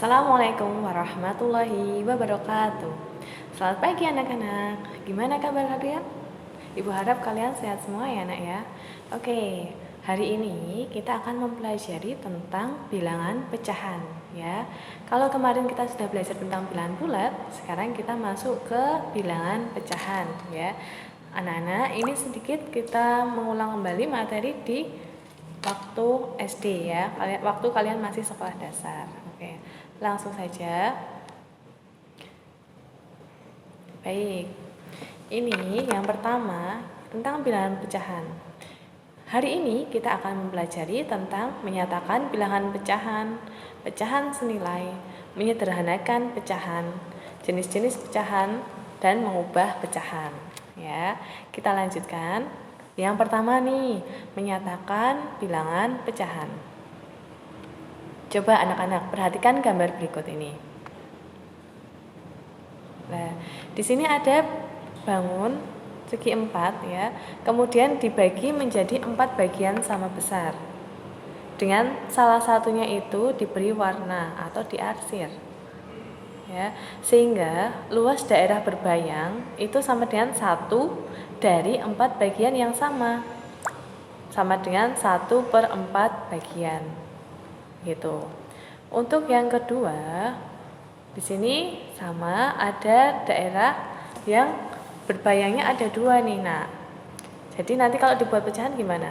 Assalamualaikum warahmatullahi wabarakatuh. Selamat pagi anak-anak. Gimana kabar kalian? Ibu harap kalian sehat semua ya anak ya. Oke, hari ini kita akan mempelajari tentang bilangan pecahan ya. Kalau kemarin kita sudah belajar tentang bilangan bulat, sekarang kita masuk ke bilangan pecahan ya. Anak-anak, ini sedikit kita mengulang kembali materi di waktu SD ya, waktu kalian masih sekolah dasar. Oke, langsung saja. Baik, ini yang pertama tentang bilangan pecahan. Hari ini kita akan mempelajari tentang menyatakan bilangan pecahan, pecahan senilai, menyederhanakan pecahan, jenis-jenis pecahan, dan mengubah pecahan. Ya, kita lanjutkan. Yang pertama nih, menyatakan bilangan pecahan. Coba anak-anak perhatikan gambar berikut ini. Nah, di sini ada bangun segi 4 ya, kemudian dibagi menjadi 4 bagian sama besar. Dengan salah satunya itu diberi warna atau diarsir. Ya, sehingga luas daerah berbayang itu sama dengan 1 dari 4 bagian yang sama dengan 1/4 bagian gitu. Untuk yang kedua, di sini sama ada daerah yang berbayangnya ada 2 nih nak. Jadi nanti kalau dibuat pecahan gimana?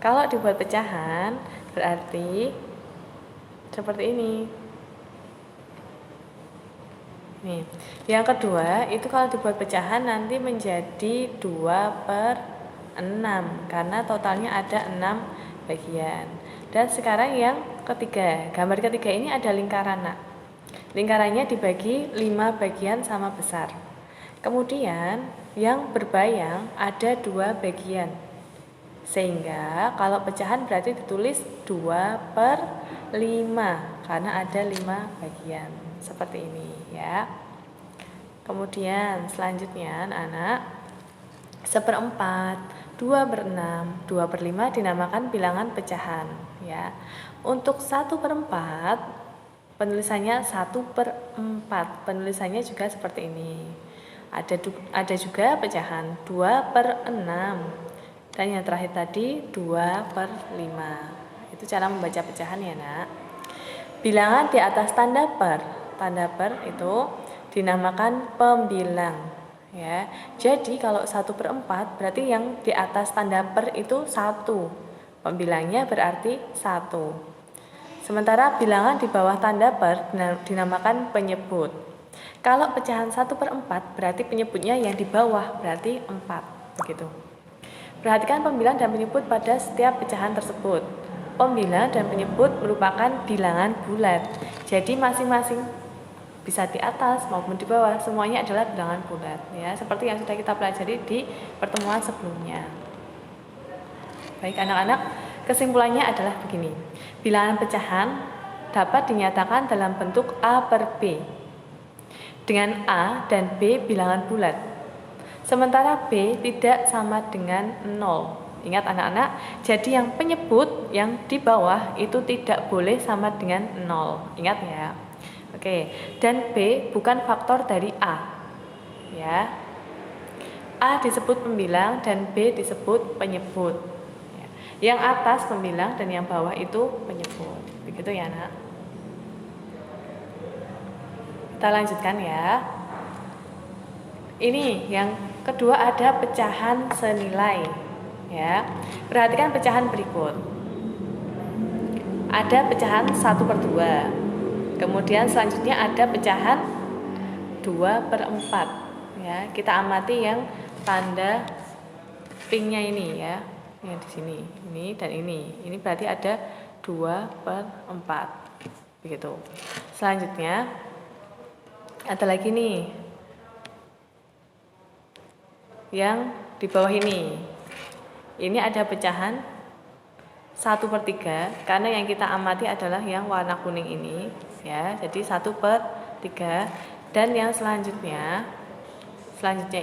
Kalau dibuat pecahan berarti seperti ini. Nih, yang kedua itu kalau dibuat pecahan nanti menjadi 2/6 karena totalnya ada 6 bagian. Dan sekarang yang ketiga, gambar ketiga ini ada lingkaran nak. Lingkarannya dibagi 5 bagian sama besar. Kemudian yang berbayang ada 2 bagian. Sehingga kalau pecahan berarti ditulis 2/5 karena ada 5 bagian. Seperti ini ya. Kemudian selanjutnya anak-anak, 1/4, 2/6, 2/5 dinamakan bilangan pecahan ya. Untuk 1/4 penulisannya 1/4, penulisannya juga seperti ini. Ada juga pecahan 2/6 dan yang terakhir tadi 2/5. Itu cara membaca pecahan ya nak. Bilangan di atas tanda per itu dinamakan pembilang ya. Jadi kalau 1/4 berarti yang di atas tanda per itu 1. Pembilangnya berarti 1. Sementara bilangan di bawah tanda per dinamakan penyebut. Kalau pecahan 1/4 berarti penyebutnya yang di bawah berarti 4 begitu. Perhatikan pembilang dan penyebut pada setiap pecahan tersebut. Pembilang dan penyebut merupakan bilangan bulat. Jadi masing-masing bisa di atas maupun di bawah, semuanya adalah bilangan bulat ya, seperti yang sudah kita pelajari di pertemuan sebelumnya. Baik anak-anak, kesimpulannya adalah begini. Bilangan pecahan dapat dinyatakan dalam bentuk A per B. Dengan A dan B bilangan bulat. Sementara B tidak sama dengan 0. Ingat anak-anak, jadi yang penyebut yang di bawah itu tidak boleh sama dengan 0. Ingat ya. Oke, dan B bukan faktor dari A. Ya. A disebut pembilang dan B disebut penyebut. Ya. Yang atas pembilang dan yang bawah itu penyebut. Begitu ya, Nak. Kita lanjutkan ya. Ini yang kedua ada pecahan senilai. Ya. Perhatikan pecahan berikut. Ada pecahan 1/2. Kemudian selanjutnya ada pecahan 2/4 ya. Kita amati yang tanda pinknya ini ya. Yang di sini, ini dan ini. Ini berarti ada 2/4. Begitu. Selanjutnya ada lagi nih. Yang di bawah ini. Ini ada pecahan 1/3 karena yang kita amati adalah yang warna kuning ini ya, jadi 1/3. Dan yang selanjutnya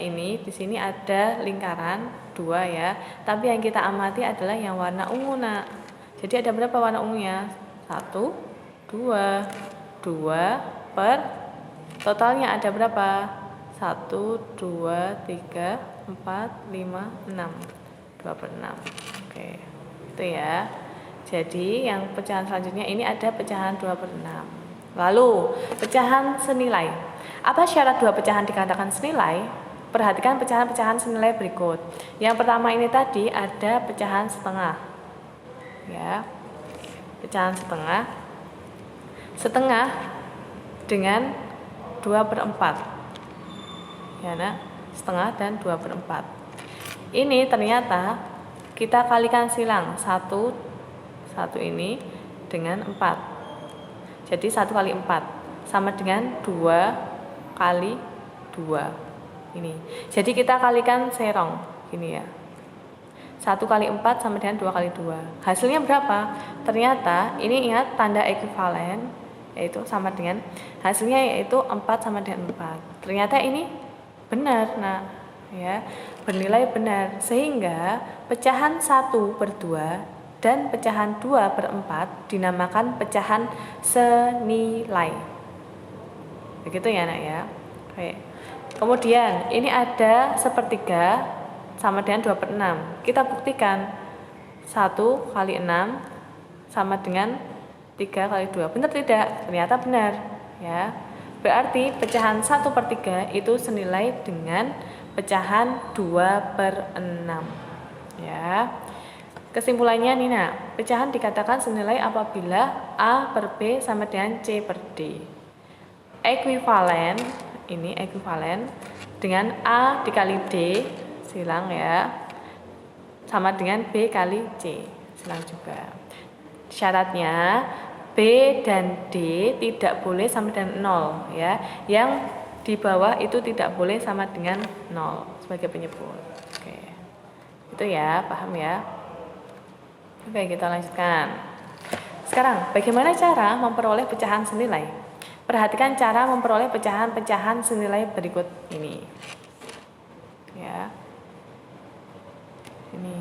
ini di sini ada lingkaran 2 ya, tapi yang kita amati adalah yang warna ungu nak. Jadi ada berapa warna ungunya? 1, 2, 2 per totalnya ada berapa? 1, 2, 3, 4, 5, 6. 2 per 6. Oke, itu ya. Jadi yang pecahan selanjutnya ini ada pecahan 2 per 6. Lalu pecahan senilai. Apa syarat dua pecahan dikatakan senilai? Perhatikan pecahan-pecahan senilai berikut. Yang pertama ini tadi ada pecahan setengah. Ya. Pecahan setengah. Setengah dengan 2 per 4. Ya, nah, setengah dan 2 per 4. Ini ternyata kita kalikan silang 1 ini dengan 4. Jadi 1 kali 4 sama dengan 2 kali 2. Ini. Jadi kita kalikan serong gini ya. 1 kali 4 sama dengan 2 kali 2. Hasilnya berapa? Ternyata ini ingat tanda ekuivalen yaitu sama dengan hasilnya yaitu 4 sama dengan 4. Ternyata ini benar. Nah, ya, bernilai benar sehingga pecahan 1 per 2 dan pecahan 2 per 4 dinamakan pecahan senilai. Begitu ya nak ya. Oke. Kemudian ini ada sepertiga sama dengan 2 per 6. Kita buktikan 1 kali 6 sama dengan 3 kali 2. Benar tidak? Ternyata benar ya. Berarti pecahan 1 per 3 itu senilai dengan pecahan 2 per 6 ya. Kesimpulannya nih nak, pecahan dikatakan senilai apabila A per B sama dengan C per D. Ekuivalen, ini ekuivalen dengan A dikali D, silang ya, sama dengan B kali C, silang juga. Syaratnya B dan D tidak boleh sama dengan 0 ya. Yang di bawah itu tidak boleh sama dengan 0 sebagai penyebut. Oke. Itu ya, paham ya? Oke, kita lanjutkan. Sekarang, bagaimana cara memperoleh pecahan senilai? Perhatikan cara memperoleh pecahan-pecahan senilai berikut ini. Ya. Ini.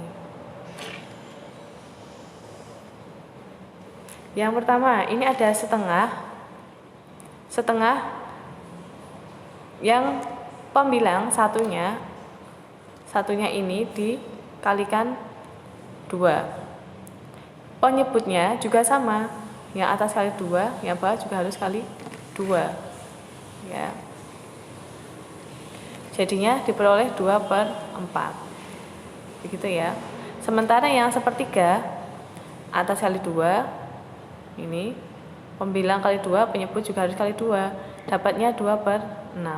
Yang pertama, ini ada setengah. Setengah yang pembilang satunya ini dikalikan 2. Penyebutnya juga sama, yang atas kali 2, yang bawah juga harus kali 2 ya. Jadinya diperoleh 2 per 4 begitu ya. Sementara yang sepertiga atas kali 2 ini pembilang kali 2, penyebut juga harus kali 2, dapatnya 2 per 6.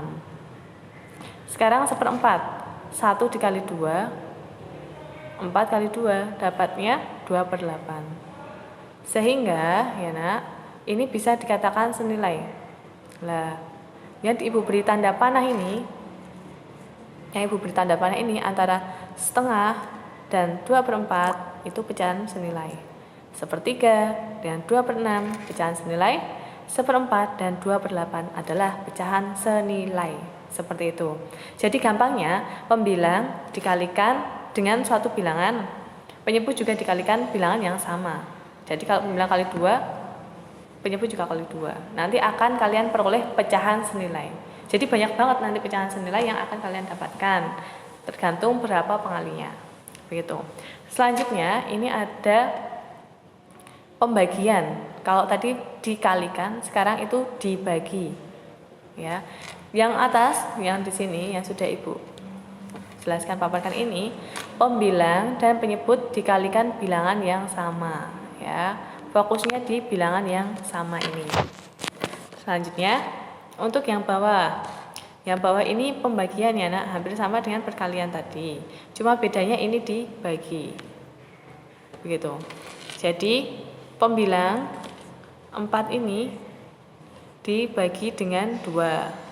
Sekarang seperempat, 1 dikali 2, 4 kali 2 dapatnya 2 per 8. Sehingga ya nak, ini bisa dikatakan senilai. Lah, yang ibu beri tanda panah ini, antara setengah dan 2 per 4 itu pecahan senilai. Sepertiga dan 2 per 6 pecahan senilai. Seperempat dan 2 per 8 adalah pecahan senilai. Seperti itu. Jadi gampangnya pembilang dikalikan dengan suatu bilangan, penyebut juga dikalikan bilangan yang sama. Jadi kalau pembilang kali 2, penyebut juga kali 2. Nanti akan kalian peroleh pecahan senilai. Jadi banyak banget nanti pecahan senilai yang akan kalian dapatkan, tergantung berapa pengalinya. Begitu. Selanjutnya ini ada pembagian. Kalau tadi dikalikan, sekarang itu dibagi. Ya. Yang atas, yang di sini yang sudah Ibu jelaskan paparkan ini, pembilang dan penyebut dikalikan bilangan yang sama ya. Fokusnya di bilangan yang sama ini. Selanjutnya untuk yang bawah. Yang bawah ini pembagian ya nak, hampir sama dengan perkalian tadi. Cuma bedanya ini dibagi. Begitu. Jadi pembilang 4 ini dibagi dengan 2.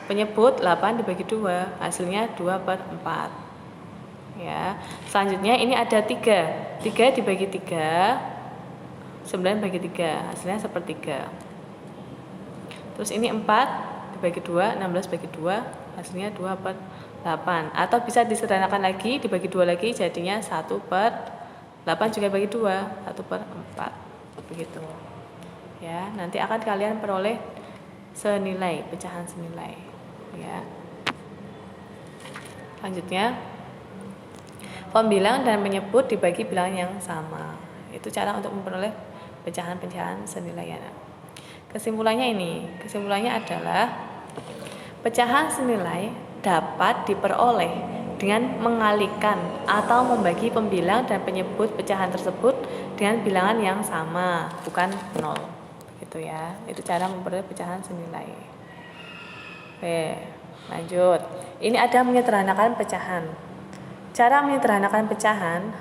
Penyebut 8 dibagi 2, hasilnya 2 per 4 ya. Selanjutnya ini ada 3 dibagi 3, 9 bagi 3, hasilnya sepertiga. Terus ini 4 dibagi 2, 16 bagi 2, hasilnya 2 per 8. Atau bisa disederhanakan lagi, dibagi 2 lagi, jadinya 1 per 8 juga bagi 2, 1 per 4 begitu. ya. Nanti akan kalian peroleh senilai, pecahan senilai, ya. Lanjutnya, pembilang dan penyebut dibagi bilangan yang sama. Itu cara untuk memperoleh pecahan-pecahan senilai, ya. Kesimpulannya adalah pecahan senilai dapat diperoleh dengan mengalihkan atau membagi pembilang dan penyebut pecahan tersebut dengan bilangan yang sama, bukan 0. Gitu ya. Itu cara memperoleh pecahan senilai. Oke, lanjut. Ini ada menyederhanakan pecahan. Cara menyederhanakan pecahan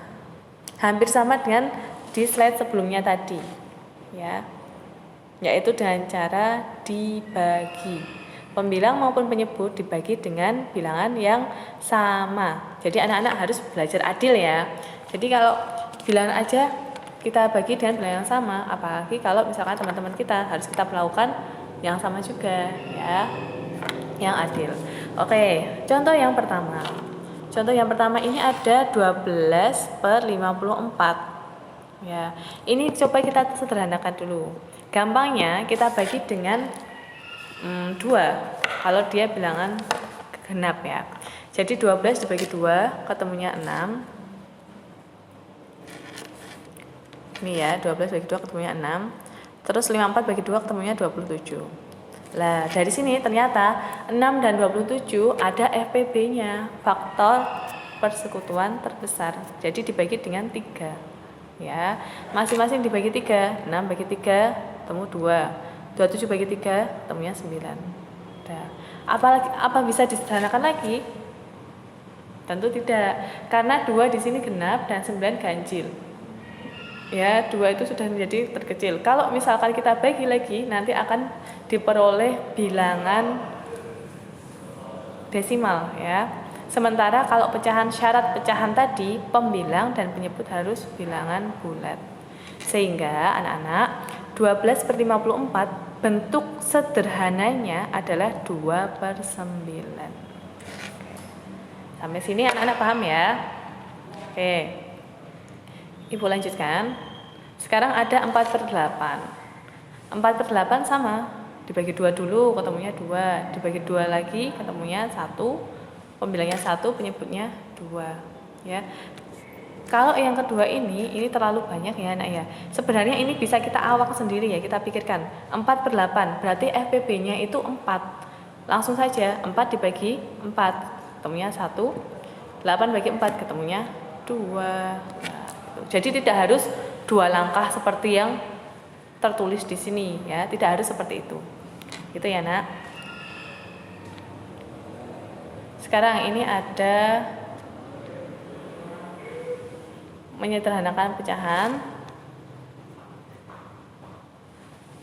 hampir sama dengan di slide sebelumnya tadi, ya. Yaitu dengan cara dibagi. Pembilang maupun penyebut dibagi dengan bilangan yang sama. Jadi anak-anak harus belajar adil, ya. Jadi kalau bilangan aja kita bagi dengan bilangan yang sama, apalagi kalau misalkan teman-teman kita harus kita melakukan yang sama juga, ya. Yang adil. Oke, contoh yang pertama. Contoh yang pertama ini ada 12/54. Ya, ini coba kita sederhanakan dulu. Gampangnya kita bagi dengan 2 kalau dia bilangan genap, ya. Jadi 12 dibagi 2 ketemunya 6. Ini ya, 12 bagi 2 ketemunya 6. Terus 54 bagi 2 ketemunya 27. Lah, dari sini ternyata 6 dan 27 ada FPB-nya, faktor persekutuan terbesar. Jadi dibagi dengan 3. Ya, masing-masing dibagi 3. 6 bagi 3 ketemu 2. 27 bagi 3 ketemunya 9. Nah, apa bisa disederhanakan lagi? Tentu tidak, karena 2 di sini genap dan 9 ganjil. Ya, 2 itu sudah menjadi terkecil. Kalau misalkan kita bagi lagi, nanti akan diperoleh bilangan desimal, ya. Sementara kalau syarat pecahan tadi, pembilang dan penyebut harus bilangan bulat. Sehingga anak-anak 12/54 bentuk sederhananya adalah 2/9. Sampai sini anak-anak paham, ya? Oke. Ibu lanjutkan. Sekarang ada 4/8. 4/8 sama. Dibagi 2 dulu ketemunya 2. Dibagi 2 lagi ketemunya 1. Pembilangnya 1, penyebutnya 2. Ya. Kalau yang kedua ini terlalu banyak, ya anak, ya. Sebenarnya ini bisa kita awak sendiri, ya. Kita pikirkan 4/8 berarti FPB-nya itu 4. Langsung saja 4 dibagi 4 ketemunya 1. 8 bagi 4 ketemunya 2. Jadi tidak harus 2 langkah seperti yang tertulis di sini, ya. Tidak harus seperti itu. Gitu ya, Nak. Sekarang ini ada menyederhanakan pecahan.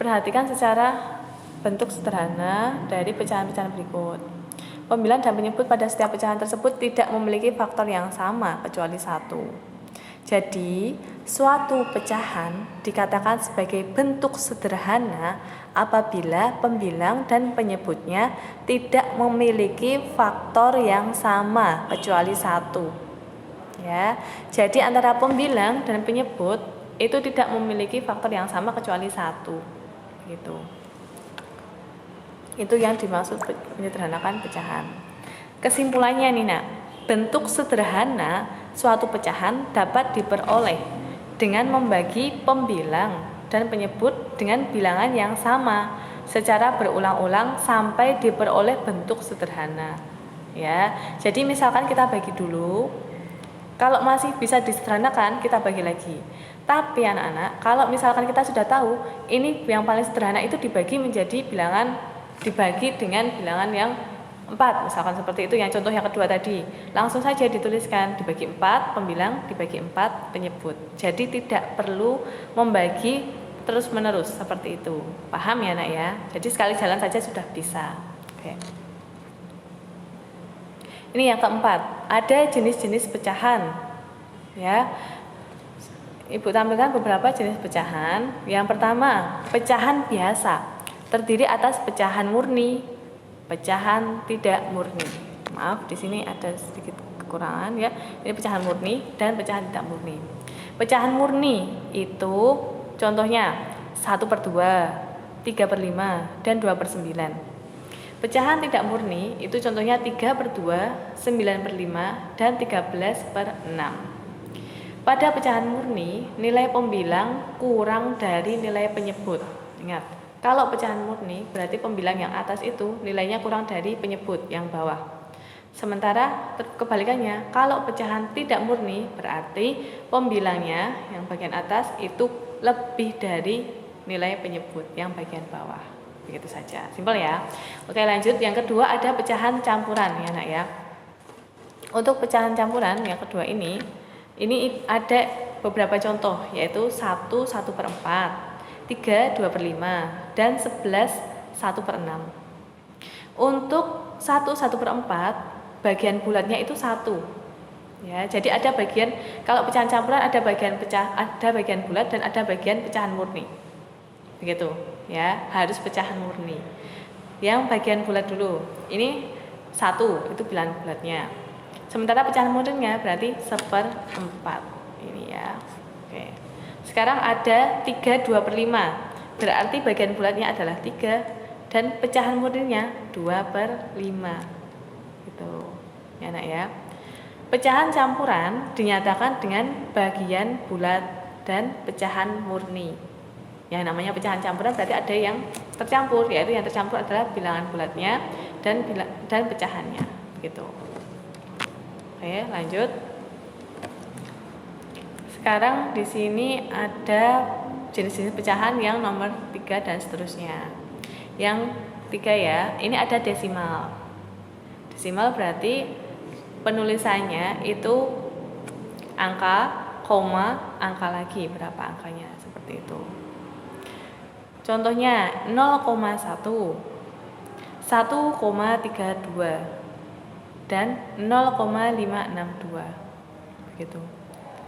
Perhatikan secara bentuk sederhana dari pecahan-pecahan berikut. Pembilang dan penyebut pada setiap pecahan tersebut tidak memiliki faktor yang sama kecuali 1. Jadi, suatu pecahan dikatakan sebagai bentuk sederhana apabila pembilang dan penyebutnya tidak memiliki faktor yang sama kecuali 1. Ya, jadi antara pembilang dan penyebut itu tidak memiliki faktor yang sama kecuali 1. Gitu. Itu yang dimaksud menyederhanakan pecahan. Kesimpulannya nih, Nak, bentuk sederhana suatu pecahan dapat diperoleh dengan membagi pembilang dan penyebut dengan bilangan yang sama secara berulang-ulang sampai diperoleh bentuk sederhana. Ya, jadi misalkan kita bagi dulu, kalau masih bisa disederhanakan kita bagi lagi. Tapi anak-anak, kalau misalkan kita sudah tahu ini yang paling sederhana itu dibagi menjadi bilangan, dibagi dengan bilangan yang 4, misalkan seperti itu yang contoh yang kedua tadi. Langsung saja dituliskan dibagi 4 pembilang, dibagi 4 penyebut. Jadi tidak perlu membagi terus-menerus seperti itu. Paham ya, Nak, ya? Jadi sekali jalan saja sudah bisa. Oke. Ini yang keempat, ada jenis-jenis pecahan. Ya. Ibu tampilkan beberapa jenis pecahan. Yang pertama, pecahan biasa. Terdiri atas pecahan murni, pecahan tidak murni. Maaf, di sini ada sedikit kekurangan, ya. Ini pecahan murni dan pecahan tidak murni. Pecahan murni itu contohnya 1/2, 3/5, dan 2/9. Pecahan tidak murni itu contohnya 3/2, 9/5, dan 13/6. Pada pecahan murni, nilai pembilang kurang dari nilai penyebut. Ingat, kalau pecahan murni berarti pembilang yang atas itu nilainya kurang dari penyebut yang bawah. Sementara kebalikannya, kalau pecahan tidak murni berarti pembilangnya yang bagian atas itu lebih dari nilai penyebut yang bagian bawah. Begitu saja, simpel ya. Oke, lanjut. Yang kedua ada pecahan campuran ya, Nak ya. Untuk pecahan campuran yang kedua ini ada beberapa contoh, yaitu 1 1/4, 3 2/5, dan 11 1/6. Untuk 1 1/4 bagian bulatnya itu 1 ya. Jadi ada bagian, kalau pecahan campuran ada bagian bulat dan ada bagian pecahan murni. Begitu ya, harus pecahan murni. Yang bagian bulat dulu. Ini 1, itu bilangan bulatnya. Sementara pecahan murninya berarti 1/4. Ini ya. Oke. Sekarang ada 3 2/5. Berarti bagian bulatnya adalah 3 dan pecahan murninya 2/5. Gitu ya, Nak ya. Pecahan campuran dinyatakan dengan bagian bulat dan pecahan murni. Yang namanya pecahan campuran berarti ada yang tercampur, yaitu yang tercampur adalah bilangan bulatnya dan pecahannya. Begitu. Oke, lanjut. Sekarang di sini ada jenis-jenis pecahan yang nomor 3 dan seterusnya. Yang 3 ya, ini ada desimal. Desimal berarti penulisannya itu angka, koma, angka lagi, berapa angkanya, seperti itu. Contohnya 0,1, 1,32, dan 0,562. Begitu.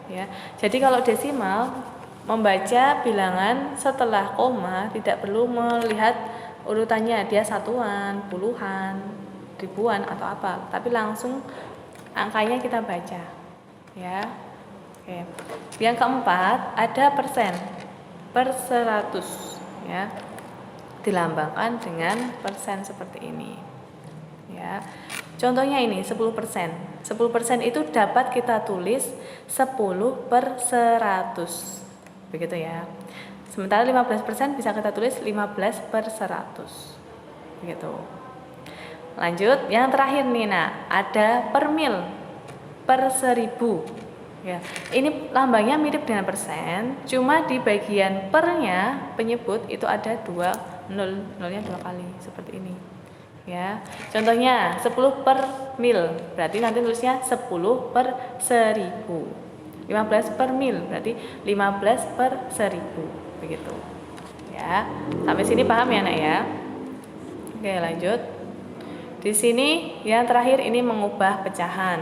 Ya. Jadi kalau desimal membaca bilangan setelah koma tidak perlu melihat urutannya, dia satuan, puluhan, ribuan atau apa, tapi langsung angkanya kita baca ya. Oke. Yang keempat ada persen per 100 ya, dilambangkan dengan persen seperti ini ya. Contohnya ini 10%. 10% itu dapat kita tulis 10/100. Begitu ya. Sementara 15% bisa kita tulis 15/100. Begitu. Lanjut, yang terakhir nih, Nak, ada per mil, per 1000 ya. Ini lambangnya mirip dengan persen, cuma di bagian pernya penyebut itu ada 2 nol, nolnya 2 kali seperti ini ya. Contohnya 10 per mil berarti nanti tulisnya 10/1000. 15 per mil berarti 15/1000. Begitu ya. Sampai sini paham ya, Nak ya. Oke, lanjut. Di sini yang terakhir ini mengubah pecahan.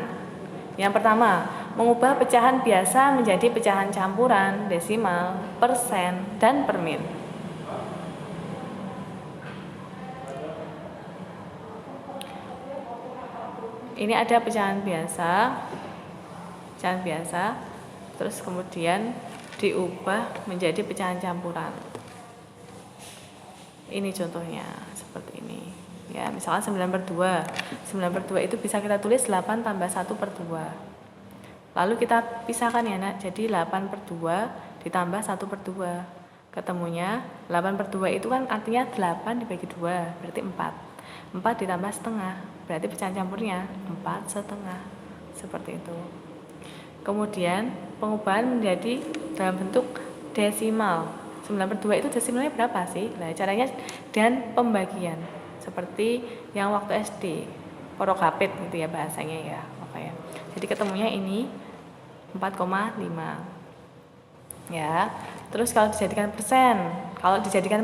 Yang pertama, mengubah pecahan biasa menjadi pecahan campuran, desimal, persen, dan per mil. Ini ada pecahan biasa, terus kemudian diubah menjadi pecahan campuran. Ini contohnya seperti ini. Ya, misalnya 9/2. 9/2 itu bisa kita tulis 8 tambah 1/2. Lalu kita pisahkan ya, Nak. Jadi 8/2 ditambah 1/2. Ketemunya 8/2 itu kan artinya 8 dibagi 2, berarti 4. 4 ditambah setengah, berarti pecahan campurnya 4/2. Seperti itu. Kemudian pengubahan menjadi dalam bentuk desimal. 9/2 itu desimalnya berapa sih? Nah, caranya dan pembagian. Seperti yang waktu SD, porokapit gitu ya bahasanya ya. Oke. Jadi ketemunya ini 4,5. Ya. Terus kalau dijadikan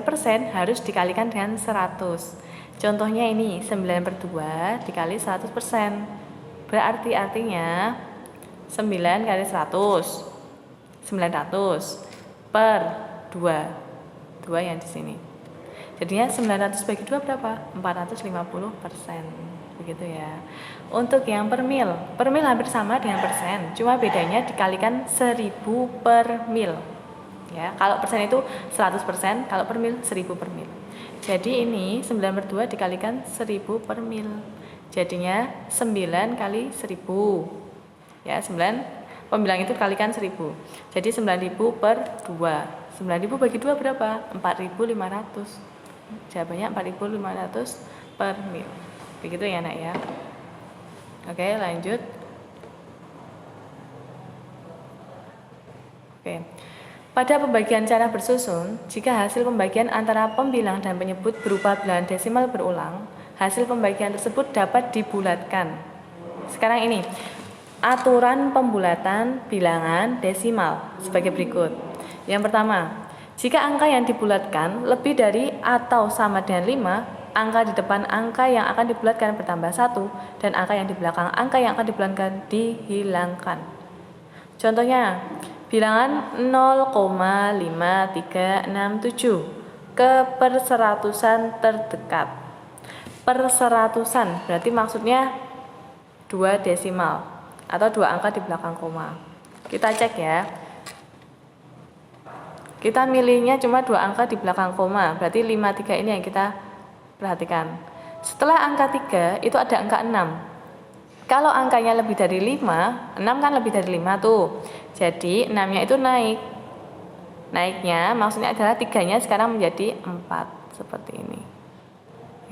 persen harus dikalikan dengan 100. Contohnya ini 9/2 dikali 100%. Berarti artinya 9 kali 100, 900 per 2. 2 yang di sini. Jadinya 900 bagi 2 berapa? 450%. Begitu ya. Untuk yang per mil hampir sama dengan persen, cuma bedanya dikalikan 1000 per mil. Ya, kalau persen itu 100%, kalau per mil 1000 per mil. Jadi ini 9/2 dikalikan 1000 per mil. Jadinya 9 kali 1000. Ya, 9 pembilang itu kalikan 1000. Jadi 9000 per 2. 9000 bagi 2 berapa? 4500. Jawabannya 4500 per mil. Begitu ya, Nak ya. Oke, lanjut. Oke. Pada pembagian cara bersusun, jika hasil pembagian antara pembilang dan penyebut berupa bilangan desimal berulang, hasil pembagian tersebut dapat dibulatkan. Sekarang ini, aturan pembulatan bilangan desimal sebagai berikut. Yang pertama, jika angka yang dibulatkan lebih dari atau sama dengan 5, angka di depan angka yang akan dibulatkan bertambah 1, dan angka yang di belakang angka yang akan dibulatkan dihilangkan. Contohnya, bilangan 0,5367 ke perseratusan terdekat. Perseratusan berarti maksudnya 2 desimal atau 2 angka di belakang koma. Kita cek ya. Kita milihnya cuma 2 angka di belakang koma, berarti 53 ini yang kita perhatikan. Setelah angka 3 itu ada angka 6. Kalau angkanya lebih dari 5, 6 kan lebih dari 5 tuh. Jadi 6-nya itu naik. Naiknya maksudnya adalah 3-nya sekarang menjadi 4 seperti ini.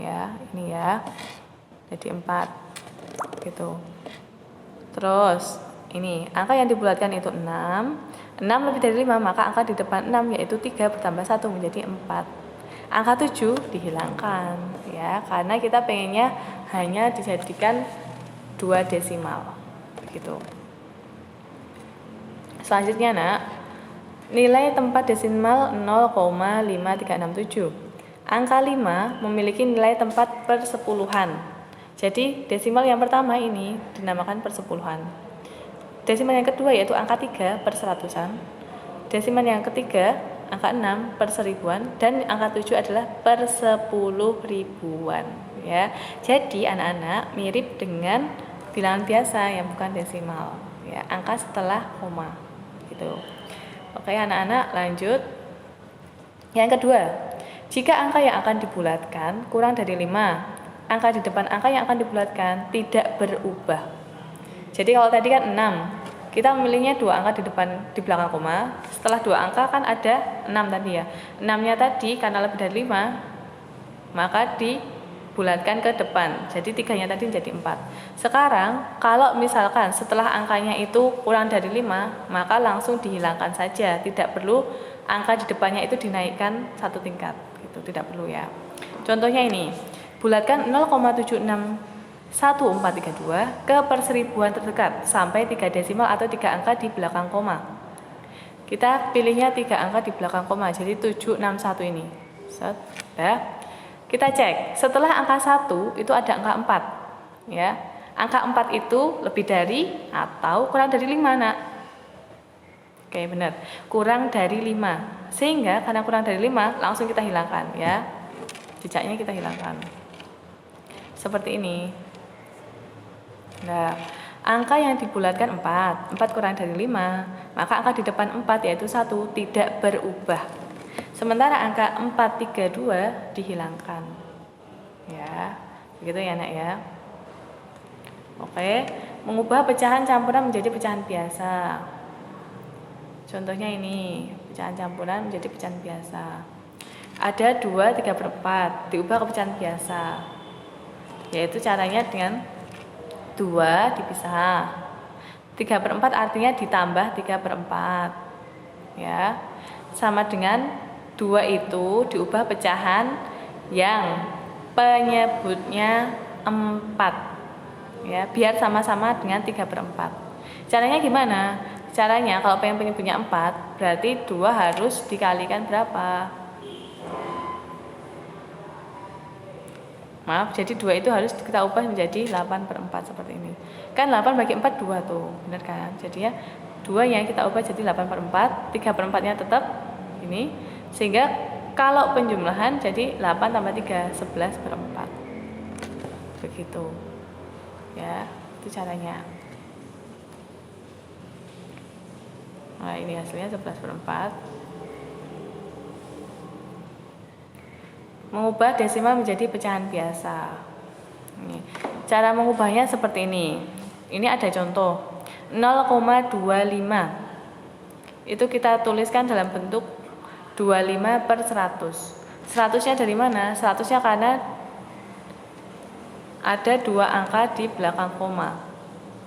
Ya, ini ya. Jadi 4. Gitu. Terus ini angka yang dibulatkan itu 6. 6 lebih dari 5, maka angka di depan 6 yaitu 3 bertambah 1 menjadi 4. Angka 7 dihilangkan ya, karena kita pengennya hanya dijadikan 2 desimal begitu. Selanjutnya, Nak, nilai tempat desimal 0,5367. Angka 5 memiliki nilai tempat persepuluhan. Jadi desimal yang pertama ini dinamakan persepuluhan. Desimal yang kedua yaitu angka 3 per seratusan. Desimal yang ketiga angka 6 per seribuan, dan angka 7 adalah per 10 ribuan ya. Jadi anak-anak mirip dengan bilangan biasa yang bukan desimal ya, angka setelah koma gitu. Oke anak-anak, lanjut. Yang kedua, jika angka yang akan dibulatkan kurang dari 5, angka di depan angka yang akan dibulatkan tidak berubah. Jadi kalau tadi kan 6, kita memilihnya 2 angka di depan di belakang koma. Setelah 2 angka kan ada 6 tadi ya. 6-nya tadi karena lebih dari 5, maka dibulatkan ke depan. Jadi 3-nya tadi menjadi 4. Sekarang kalau misalkan setelah angkanya itu kurang dari 5, maka langsung dihilangkan saja. Tidak perlu angka di depannya itu dinaikkan 1 tingkat. Gitu, tidak perlu ya. Contohnya ini, bulatkan 0,761432 ke perseribuan terdekat sampai 3 desimal atau 3 angka di belakang koma. Kita pilihnya 3 angka di belakang koma, jadi 761 ini. Set, ya. Kita cek, setelah angka 1 itu ada angka 4 ya. Angka 4 itu lebih dari atau kurang dari 5, Nak. Oke, benar. Kurang dari 5. Sehingga karena kurang dari 5 langsung kita hilangkan ya. Jejaknya kita hilangkan. Seperti ini. Nah, angka yang dibulatkan 4 kurang dari 5, maka angka di depan 4 yaitu 1 tidak berubah. Sementara angka 432 dihilangkan. Ya, begitu ya, Nak ya. Oke, mengubah pecahan campuran menjadi pecahan biasa. Contohnya ini, pecahan campuran menjadi pecahan biasa. Ada 2 3/4 diubah ke pecahan biasa. Yaitu caranya dengan 2 dipisah. 3/4 artinya ditambah 3/4. Ya. Sama dengan 2 itu diubah pecahan yang penyebutnya 4. Ya, biar sama-sama dengan 3/4. Caranya gimana? Caranya kalau pengen penyebutnya 4, berarti 2 harus dikalikan berapa? Maaf, jadi 2 itu harus kita ubah menjadi 8/4 seperti ini. Kan 8 bagi 4 2 tuh, benar kan? Jadi ya 2 yang kita ubah jadi 8/4, 3/4-nya tetap ini. Sehingga kalau penjumlahan jadi 8 tambah 3, 11/4. Begitu. Ya, itu caranya. Nah, ini hasilnya 11/4. mengubah desimal menjadi pecahan biasa. Ini. Cara mengubahnya seperti ini. Ini ada contoh 0,25. Itu kita tuliskan dalam bentuk 25 per 100. 100-nya dari mana? 100-nya karena ada 2 angka di belakang koma.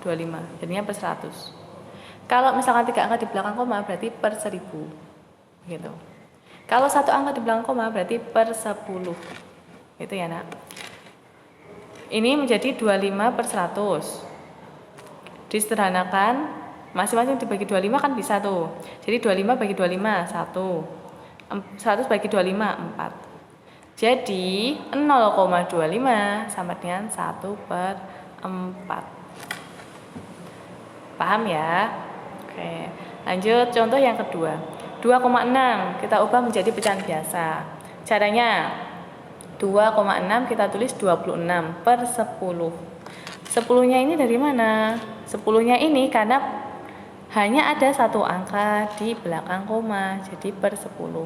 25, jadinya per 100. Kalau misalkan 3 angka di belakang koma berarti per 1000. Gitu. Kalau 1 angka di belakang koma berarti per 10. Itu ya, Nak. Ini menjadi 25 per 100. Disederhanakan, masing-masing dibagi 25 kan bisa tuh. Jadi 25 bagi 25, 1. 100 bagi 25, 4. Jadi 0,25 sama dengan 1 per 4. Paham ya? Oke, lanjut contoh yang kedua. 2,6 kita ubah menjadi pecahan biasa. Caranya 2,6 kita tulis 26 per 10. 10-nya ini dari mana? 10-nya ini karena hanya ada 1 angka di belakang koma, jadi per 10.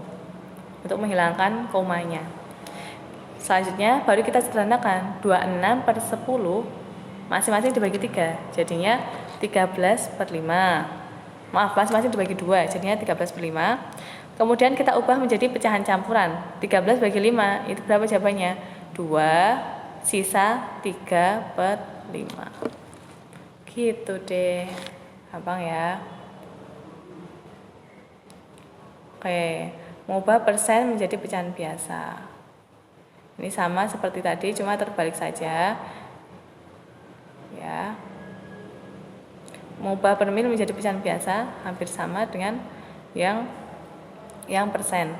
Untuk menghilangkan komanya. Selanjutnya baru kita sederhanakan 26 per 10 masing-masing dibagi 3, jadinya 13 per 5. Maaf, masing-masing dibagi 2, jadinya 13 per 5. Kemudian kita ubah menjadi pecahan campuran. 13 bagi 5, itu berapa jawabannya? 2, sisa 3 per 5. Gitu deh. Gampang ya. Oke, mengubah persen menjadi pecahan biasa. Ini sama seperti tadi, cuma terbalik saja. Ya. Mengubah per mil menjadi pecahan biasa hampir sama dengan yang persen,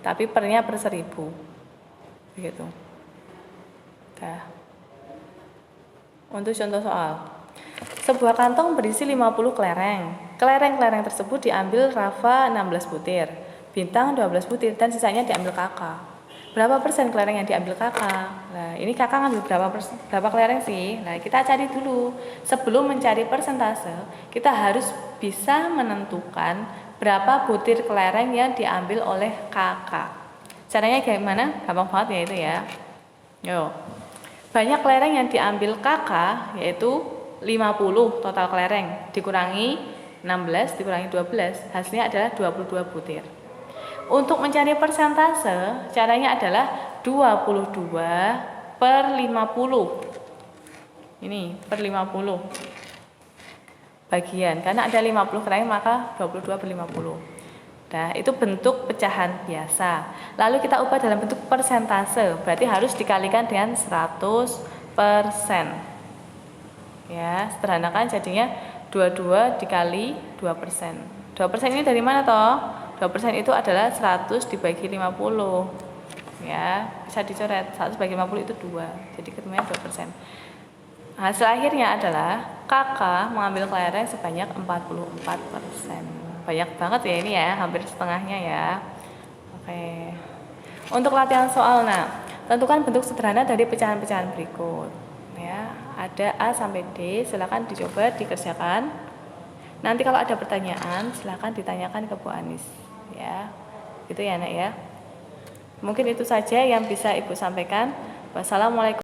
tapi pernya per 1000 begitu. Nah, untuk contoh soal, sebuah kantong berisi 50 kelereng. Kelereng-kelereng tersebut diambil Rafa 16 butir, Bintang 12 butir, dan sisanya diambil Kakak. Berapa persen kelereng yang diambil Kakak? Nah, ini Kakak ngambil berapa kelereng sih? Nah, kita cari dulu. Sebelum mencari persentase, kita harus bisa menentukan berapa butir kelereng yang diambil oleh Kakak. Caranya gimana? Gampang banget ya itu ya. Yo. Banyak kelereng yang diambil Kakak yaitu 50 total kelereng dikurangi 16 dikurangi 12, hasilnya adalah 22 butir. Untuk mencari persentase, caranya adalah 22 per 50. Ini per 50 bagian, karena ada 50 kelereng maka 22 per 50. Nah, itu bentuk pecahan biasa. Lalu kita ubah dalam bentuk persentase, berarti harus dikalikan dengan 100%. Ya, sederhanakan jadinya 22 dikali 2%. 2% ini dari mana toh? 2% itu adalah 100 dibagi 50. Ya, bisa dicoret. 100 bagi 50 itu 2. Jadi ketemunya 2%. Hasil akhirnya adalah Kakak mengambil kelereng sebanyak 44%. Banyak banget ya ini ya, hampir setengahnya ya. Oke. Untuk latihan soal, nah, tentukan bentuk sederhana dari pecahan-pecahan berikut. Ya, ada A sampai D, silakan dicoba dikerjakan. Nanti kalau ada pertanyaan, silakan ditanyakan ke Bu Anis. Ya, gitu ya, Nak ya. Mungkin itu saja yang bisa Ibu sampaikan. Wassalamualaikum